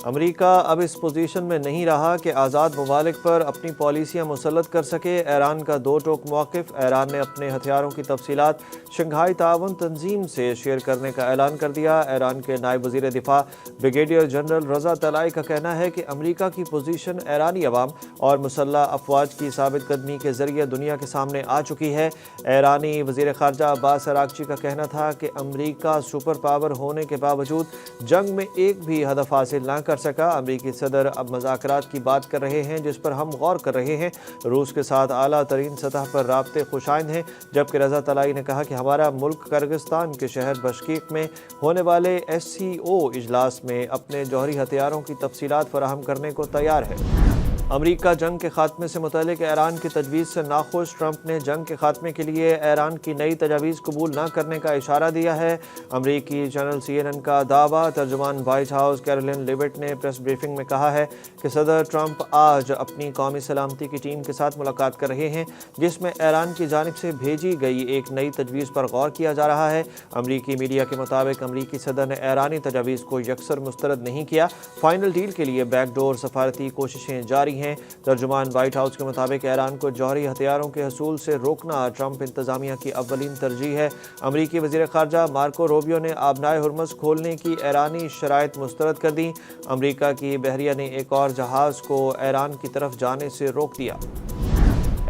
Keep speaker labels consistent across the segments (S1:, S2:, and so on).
S1: امریکہ اب اس پوزیشن میں نہیں رہا کہ آزاد ممالک پر اپنی پالیسیاں مسلط کر سکے۔ ایران کا دو ٹوک موقف۔ ایران نے اپنے ہتھیاروں کی تفصیلات شنگھائی تعاون تنظیم سے شیئر کرنے کا اعلان کر دیا۔ ایران کے نائب وزیر دفاع بریگیڈیئر جنرل رضا طلعتی کا کہنا ہے کہ امریکہ کی پوزیشن ایرانی عوام اور مسلح افواج کی ثابت قدمی کے ذریعے دنیا کے سامنے آ چکی ہے۔ ایرانی وزیر خارجہ عباس اراغچی کا کہنا تھا کہ امریکہ سپر پاور ہونے کے باوجود جنگ میں ایک بھی ہدف حاصل نہ کر سکا۔ امریکی صدر اب مذاکرات کی بات کر رہے ہیں جس پر ہم غور کر رہے ہیں۔ روس کے ساتھ اعلیٰ ترین سطح پر رابطے خوشائند ہیں، جبکہ رضا طلعتی نے کہا کہ ہمارا ملک کرغزستان کے شہر بشکیک میں ہونے والے SCO اجلاس میں اپنے جوہری ہتھیاروں کی تفصیلات فراہم کرنے کو تیار ہے۔ امریکہ جنگ کے خاتمے سے متعلق ایران کی تجویز سے ناخوش۔ ٹرمپ نے جنگ کے خاتمے کے لیے ایران کی نئی تجاویز قبول نہ کرنے کا اشارہ دیا ہے۔ امریکی چینل CNN کا دعویٰ۔ ترجمان وائٹ ہاؤس کیرولین لیوٹ نے پریس بریفنگ میں کہا ہے کہ صدر ٹرمپ آج اپنی قومی سلامتی کی ٹیم کے ساتھ ملاقات کر رہے ہیں، جس میں ایران کی جانب سے بھیجی گئی ایک نئی تجویز پر غور کیا جا رہا ہے۔ امریکی میڈیا کے مطابق امریکی صدر نے ایرانی تجاویز کو یکسر مسترد نہیں کیا۔ فائنل ڈیل کے لیے بیک ڈور سفارتی کوششیں جاری ہیں۔ ترجمان وائٹ ہاؤس کے مطابق ایران کو جوہری ہتھیاروں کے حصول سے روکنا ٹرمپ انتظامیہ کی اولین ترجیح ہے۔ امریکی وزیر خارجہ مارکو روبیو نے آبنائے ہرمز کھولنے کی ایرانی شرائط مسترد کر دیں۔ امریکہ کی بحریہ نے ایک اور جہاز کو ایران کی طرف جانے سے روک دیا۔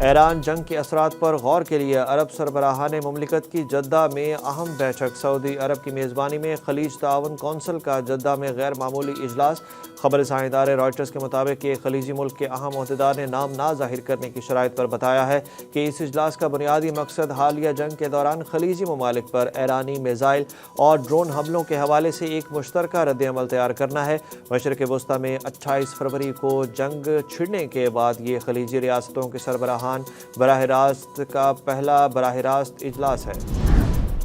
S1: ایران جنگ کے اثرات پر غور کے لیے عرب سربراہان مملکت کی جدہ میں اہم بیٹھک۔ سعودی عرب کی میزبانی میں خلیج تعاون کونسل کا جدہ میں غیر معمولی اجلاس۔ خبر رساں ادارے رائٹرز کے مطابق کہ خلیجی ملک کے اہم عہدیدار نے نام نہ ظاہر کرنے کی شرائط پر بتایا ہے کہ اس اجلاس کا بنیادی مقصد حالیہ جنگ کے دوران خلیجی ممالک پر ایرانی میزائل اور ڈرون حملوں کے حوالے سے ایک مشترکہ رد عمل تیار کرنا ہے۔ مشرق وسطیٰ میں 28 فروری کو جنگ چھڑنے کے بعد یہ خلیجی ریاستوں کے سربراہان براہ راست کا پہلا براہ راست اجلاس ہے۔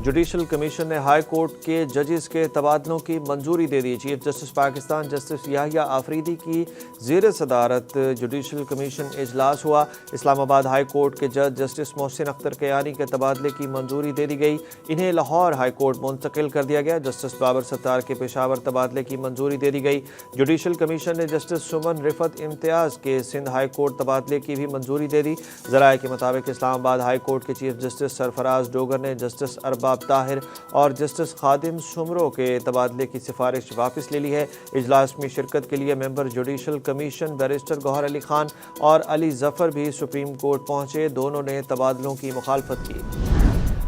S1: جوڈیشل کمیشن نے ہائی کورٹ کے ججز کے تبادلوں کی منظوری دے دی۔ چیف جسٹس پاکستان جسٹس یحییٰ آفریدی کی زیر صدارت جوڈیشل کمیشن اجلاس ہوا۔ اسلام آباد ہائی کورٹ کے جج جسٹس محسن اختر کیانی کے تبادلے کی منظوری دے دی گئی۔ انہیں لاہور ہائی کورٹ منتقل کر دیا گیا۔ جسٹس بابر ستار کے پشاور تبادلے کی منظوری دے دی گئی۔ جوڈیشل کمیشن نے جسٹس سمن رفعت امتیاز کے سندھ ہائی کورٹ تبادلے کی بھی منظوری دے دی۔ ذرائع کے مطابق اسلام آباد ہائی کورٹ کے چیف جسٹس سرفراز ڈوگر نے جسٹس ارباب طاہر اور جسٹس خادم سمرو کے تبادلے کی سفارش واپس لے لی ہے۔ اجلاس میں شرکت کے لیے ممبر جوڈیشل کمیشن بیرسٹر گوہر علی خان اور علی ظفر بھی سپریم کورٹ پہنچے۔ دونوں نے تبادلوں کی مخالفت کی۔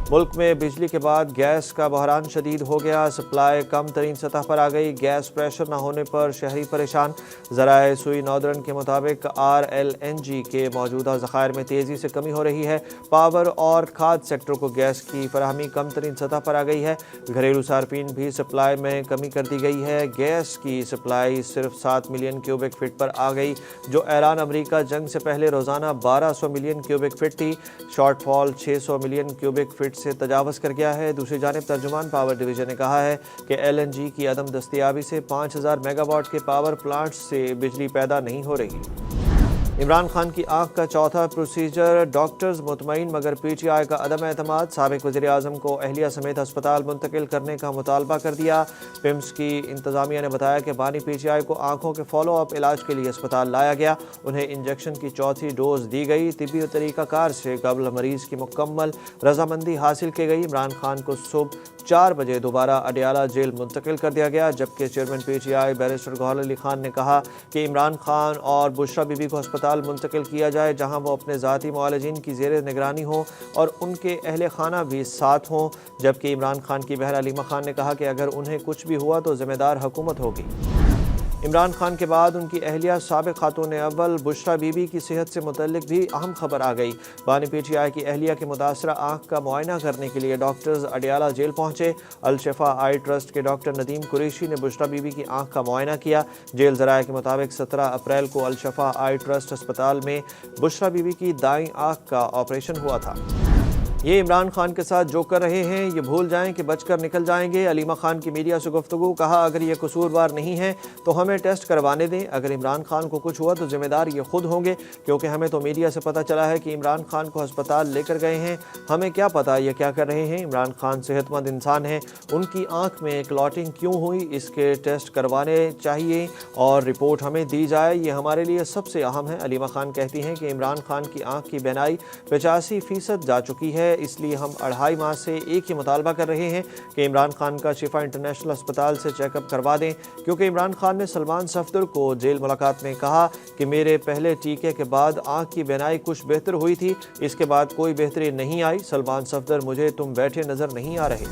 S1: ملک میں بجلی کے بعد گیس کا بحران شدید ہو گیا۔ سپلائی کم ترین سطح پر آ گئی۔ گیس پریشر نہ ہونے پر شہری پریشان۔ ذرائع سوئی ناردرن کے مطابق RLNG کے موجودہ ذخائر میں تیزی سے کمی ہو رہی ہے۔ پاور اور کھاد سیکٹر کو گیس کی فراہمی کم ترین سطح پر آ گئی ہے۔ گھریلو صارفین بھی سپلائی میں کمی کر دی گئی ہے۔ گیس کی سپلائی صرف 7 ملین کیوبک فٹ پر آ گئی، جو ایران امریکہ جنگ سے پہلے روزانہ 1200 ملین کیوبک فٹ تھی۔ شارٹ فال 600 ملین کیوبک فٹ سے تجاوز کر گیا ہے۔ دوسری جانب ترجمان پاور ڈویژن نے کہا ہے کہ LNG کی عدم دستیابی سے 5000 میگا واٹ کے پاور پلانٹس سے بجلی پیدا نہیں ہو رہی۔ عمران خان کی آنکھ کا چوتھا پروسیجر۔ ڈاکٹرز مطمئن مگر PTI کا عدم اعتماد۔ سابق وزیر اعظم کو اہلیہ سمیت ہسپتال منتقل کرنے کا مطالبہ کر دیا۔ PIMS کی انتظامیہ نے بتایا کہ بانی PTI کو آنکھوں کے فالو اپ علاج کے لیے ہسپتال لایا گیا۔ انہیں انجیکشن کی چوتھی ڈوز دی گئی۔ طبی طریقہ کار سے قبل مریض کی مکمل رضامندی حاصل کی گئی۔ عمران خان کو صبح 4 بجے دوبارہ اڈیالہ جیل منتقل کر دیا گیا، جبکہ چیئرمین PTI بیرسٹر گوہر علی خان نے کہا کہ عمران خان اور بشرا بی بی کو ہسپتال منتقل کیا جائے جہاں وہ اپنے ذاتی معالجین کی زیر نگرانی ہوں اور ان کے اہل خانہ بھی ساتھ ہوں، جبکہ عمران خان کی بہن علیمہ خان نے کہا کہ اگر انہیں کچھ بھی ہوا تو ذمہ دار حکومت ہوگی۔ عمران خان کے بعد ان کی اہلیہ سابق خاتون اول بشرا بی بی کی صحت سے متعلق بھی اہم خبر آ گئی۔ بانی PTI کی اہلیہ کے متاثرہ آنکھ کا معائنہ کرنے کے لیے ڈاکٹرز اڈیالہ جیل پہنچے۔ الشفا آئی ٹرسٹ کے ڈاکٹر ندیم قریشی نے بشرا بی بی کی آنکھ کا معائنہ کیا۔ جیل ذرائع کے مطابق 17 اپریل کو الشفا آئی ٹرسٹ ہسپتال میں بشرا بی بی کی دائیں آنکھ کا آپریشن ہوا تھا۔ یہ عمران خان کے ساتھ جو کر رہے ہیں یہ بھول جائیں کہ بچ کر نکل جائیں گے۔ علیمہ خان کی میڈیا سے گفتگو، کہا اگر یہ قصوروار نہیں ہے تو ہمیں ٹیسٹ کروانے دیں، اگر عمران خان کو کچھ ہوا تو ذمہ دار یہ خود ہوں گے، کیونکہ ہمیں تو میڈیا سے پتہ چلا ہے کہ عمران خان کو ہسپتال لے کر گئے ہیں، ہمیں کیا پتہ یہ کیا کر رہے ہیں۔ عمران خان صحت مند انسان ہیں، ان کی آنکھ میں کلاٹنگ کیوں ہوئی اس کے ٹیسٹ کروانے چاہیے اور رپورٹ ہمیں دی جائے، یہ ہمارے لیے سب سے اہم ہے۔ علیمہ خان کہتی ہیں کہ عمران خان کی آنکھ کی بینائی 85% جا چکی ہے، اس لیے ہم 2.5 ماہ سے ایک ہی مطالبہ کر رہے ہیں کہ عمران خان کا شفا انٹرنیشنل ہسپتال سے چیک اپ کروا دیں، کیونکہ عمران خان نے سلمان صفدر کو جیل ملاقات میں کہا کہ میرے پہلے ٹیکے کے بعد آنکھ کی بینائی کچھ بہتر ہوئی تھی، اس کے بعد کوئی بہتری نہیں آئی۔ سلمان صفدر، مجھے تم بیٹھے نظر نہیں آ رہے۔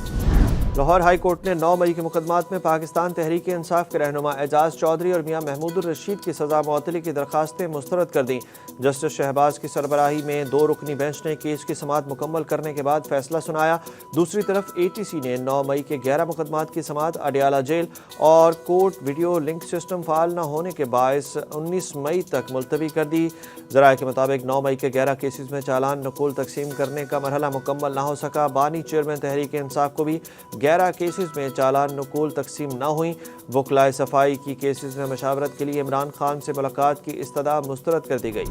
S1: لاہور ہائی کورٹ نے 9 مئی کے مقدمات میں پاکستان تحریک انصاف کے رہنما اعجاز چودھری اور میاں محمود الرشید کی سزا معطلی کی درخواستیں مسترد کر دیں۔ جسٹس شہباز کی سربراہی میں 2 رکنی بینچ نے کیس کی سماعت مکمل کرنے کے بعد فیصلہ سنایا۔ دوسری طرف ATC نے 9 مئی کے 11 مقدمات کی سماعت اڈیالہ جیل اور کورٹ ویڈیو لنک سسٹم فعال نہ ہونے کے باعث 19 مئی تک ملتوی کر دی۔ ذرائع کے مطابق 9 مئی کے 11 کیسز میں چالان نقول تقسیم کرنے کا مرحلہ مکمل نہ ہو سکا۔ بانی چیئرمین تحریک انصاف کو بھی 11 کیسز میں چالان نقول تقسیم نہ ہوئیں۔ وکلائے صفائی کی کیسز میں مشاورت کے لیے عمران خان سے ملاقات کی استدعا مسترد کر دی گئی۔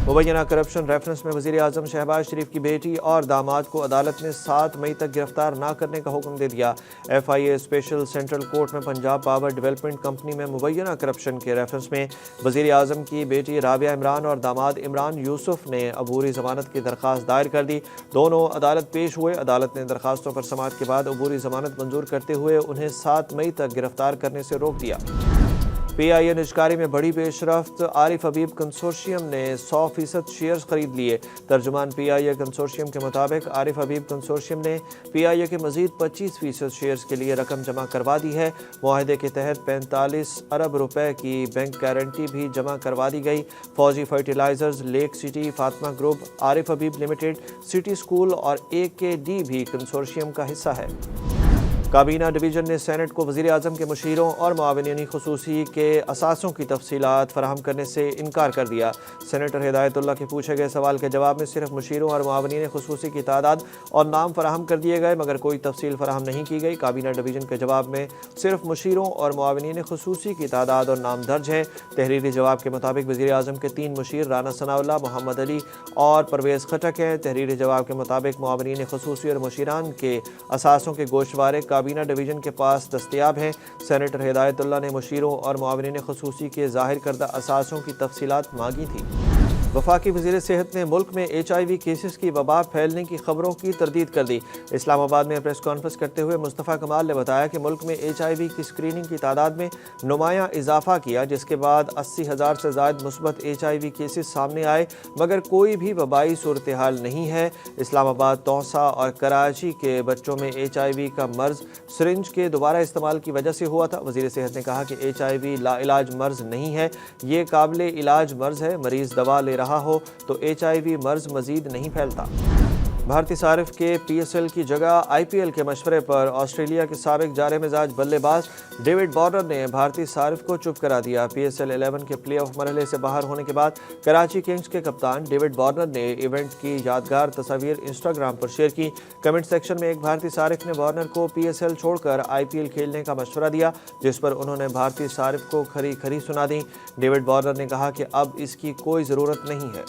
S1: مبینہ کرپشن ریفرنس میں وزیر اعظم شہباز شریف کی بیٹی اور داماد کو عدالت نے 7 مئی تک گرفتار نہ کرنے کا حکم دے دیا۔ FIA اسپیشل سینٹرل کورٹ میں پنجاب پاور ڈیولپمنٹ کمپنی میں مبینہ کرپشن کے ریفرنس میں وزیر اعظم کی بیٹی رابعہ عمران اور داماد عمران یوسف نے عبوری ضمانت کی درخواست دائر کر دی۔ دونوں عدالت پیش ہوئے۔ عدالت نے درخواستوں پر سماعت کے بعد عبوری ضمانت منظور کرتے ہوئے انہیں 7 مئی تک گرفتار کرنے سے روک دیا۔ PIA نجکاری میں بڑی پیش رفت، عارف حبیب کنسورشیم نے 100% شیئرز خرید لیے۔ ترجمان PIA کنسورشیم کے مطابق عارف حبیب کنسورشیم نے PIA کے مزید 25% شیئرز کے لیے رقم جمع کروا دی ہے۔ معاہدے کے تحت 45 ارب روپے کی بینک گارنٹی بھی جمع کروا دی گئی۔ Fauji fertilizers, Lake City, Fatima group, Arif Habib limited, City School اور AKD بھی کنسورشیم کا حصہ ہے۔ کابینہ ڈویژن نے سینٹ کو وزیر اعظم کے مشیروں اور معاونین خصوصی کے اثاثوں کی تفصیلات فراہم کرنے سے انکار کر دیا۔ سینیٹر ہدایت اللہ کے پوچھے گئے سوال کے جواب میں صرف مشیروں اور معاونین خصوصی کی تعداد اور نام فراہم کر دیے گئے، مگر کوئی تفصیل فراہم نہیں کی گئی۔ کابینہ ڈویژن کے جواب میں صرف مشیروں اور معاونین خصوصی کی تعداد اور نام درج ہے۔ تحریری جواب کے مطابق وزیر اعظم کے 3 مشیر رانا ثناء اللہ، محمد علی اور پرویز خٹک ہیں۔ تحریری جواب کے مطابق معاونین خصوصی اور مشیران کے اثاثوں کے گوشوارے کابینہ ڈویژن کے پاس دستیاب ہیں۔ سینیٹر ہدایت اللہ نے مشیروں اور معاونین خصوصی کے ظاہر کردہ اثاثوں کی تفصیلات مانگی تھیں۔ وفاقی وزیر صحت نے ملک میں HIV کیسز کی وبا پھیلنے کی خبروں کی تردید کر دی۔ اسلام آباد میں پریس کانفرنس کرتے ہوئے مصطفیٰ کمال نے بتایا کہ ملک میں HIV کی اسکریننگ کی تعداد میں نمایاں اضافہ کیا، جس کے بعد 80,000 سے زائد مثبت HIV کیسز سامنے آئے، مگر کوئی بھی وبائی صورتحال نہیں ہے۔ اسلام آباد، توسا اور کراچی کے بچوں میں HIV کا مرض سرنج کے دوبارہ استعمال کی وجہ سے ہوا تھا۔ وزیر صحت نے کہا کہ HIV لا علاج مرض نہیں ہے، یہ قابل علاج مرض ہے۔ مریض دوا لے رہا ہو تو HIV مرض مزید نہیں پھیلتا۔ بھارتی صارف کے PSL کی جگہ IPL کے مشورے پر آسٹریلیا کے سابق جارے مزاج بلے باز ڈیوڈ وارنر نے بھارتی صارف کو چپ کرا دیا۔ PSL 11 کے پلے آف مرحلے سے باہر ہونے کے بعد کراچی کنگز کے کپتان ڈیوڈ وارنر نے ایونٹ کی یادگار تصاویر انسٹاگرام پر شیئر کی۔ کمنٹ سیکشن میں ایک بھارتی صارف نے وارنر کو PSL چھوڑ کر IPL کھیلنے کا مشورہ دیا، جس پر انہوں نے بھارتی صارف کو کھری کھری سنا دی۔ ڈیوڈ وارنر نے کہا کہ اب اس کی کوئی ضرورت نہیں ہے۔